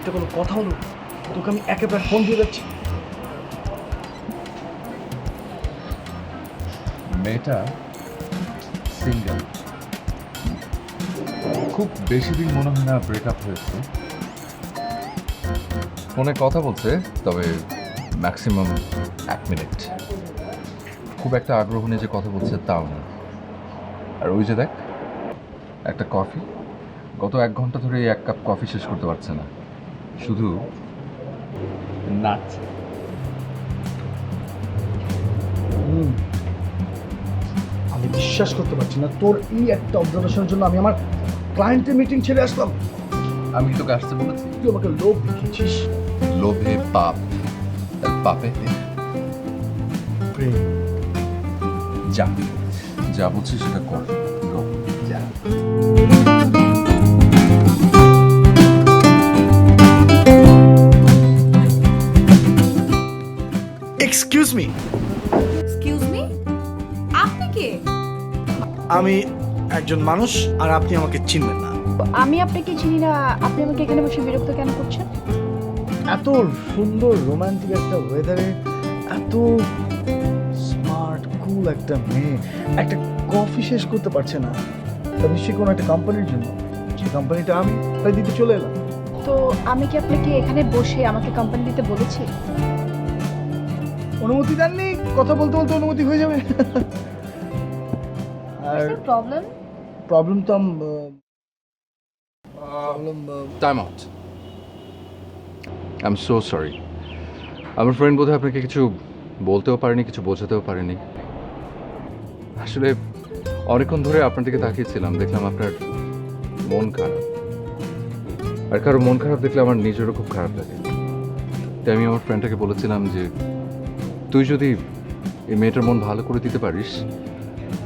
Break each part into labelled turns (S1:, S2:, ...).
S1: এটা কোনো কথা হলো? তোকে আমি একেবারে ফোন দিয়ে যাচ্ছি।
S2: মেয়েটা সিঙ্গেল, খুব বেশি দিন মনে হয় না ব্রেকআপ হয়েছে। ফোনে কথা বলছে, তবে ম্যাক্সিমাম 1 মিনিট। খুব একটা আগ্রহ নিয়ে যে কথা বলছে তাও না। আর ওই যে দেখ, একটা কফি, গত 1 ঘন্টা ধরে 1 কাপ কফি শেষ করতে পারছে না, শুধু নাচ।
S1: আমি বিশ্বাস করতে পারছি না, তোর এই একটা অবজারভেশনের জন্য আমি আমার ক্লায়েন্টের মিটিং ছেড়ে আসলাম।
S2: আমি কি তোকে আসতে বলেছি?
S1: তুই আমাকে লোভ দেখিয়েছিস।
S2: লোভে পাপ, আর পাপে
S1: প্রেম।
S2: যা যা বলছিস সেটা কর। Go, যা।
S1: এক্সকিউজ মি,
S3: এক্সকিউজ মি, আপনি কে?
S1: আমি একজন মানুষ আর আপনি আমাকে চিনবেন না।
S3: আমি আপনাকে চিনি না, আপনি আমাকে এখানে বসে বিরক্ত কেন করছেন?
S1: এত সুন্দর রোমান্টিক একটা ওয়েদারে এত স্মার্ট কুল একটা মেয়ে একটা কফি শেষ করতে পারছে না, তা নিশ্চয়ই কোনো একটা কোম্পানির জন্য। সেই কোম্পানিটা আমি তাই দিতে চলে এলাম।
S3: তো আমি কি আপনাকে এখানে বসে আমাকে কোম্পানি দিতে বলেছি?
S1: অনুমতি দেননি, কথা বলতে বলতে অনুমতি হয়ে যাবে। আর
S3: প্রবলেম?
S1: প্রবলেম তো
S2: time out. I am so sorry. আমার ফ্রেন্ড বোধহয় আপনাকে কিছু বলতেও পারেনি, কিছু বোঝাতেও পারেনি। আসলে অনেকক্ষণ ধরে আপনার দিকে তাকিয়েছিলাম, দেখলাম আপনার মন খারাপ। আর কারো মন খারাপ দেখলে আমার নিজেরও খুব খারাপ লাগে। তাই আমি আমার ফ্রেন্ডটাকে বলেছিলাম যে তুই যদি এই মেয়েটার মন ভালো করে দিতে পারিস,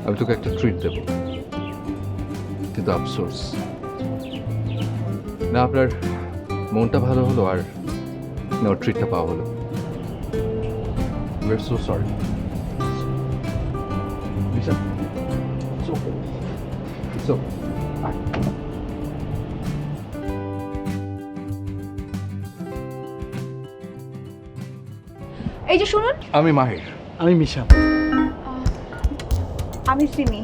S2: আমি তোকে একটা ট্রিট দেব। কিন্তু আফসোস, না আপনার মনটা ভালো হলো আর না ওর ট্রিটটা পাওয়া হলো। We are so sorry. Disha, it's okay. It's okay. Bye.
S3: এই যে শুনুন,
S2: আমি মাহির।
S1: আমি মিশা।
S3: আমি সিমি।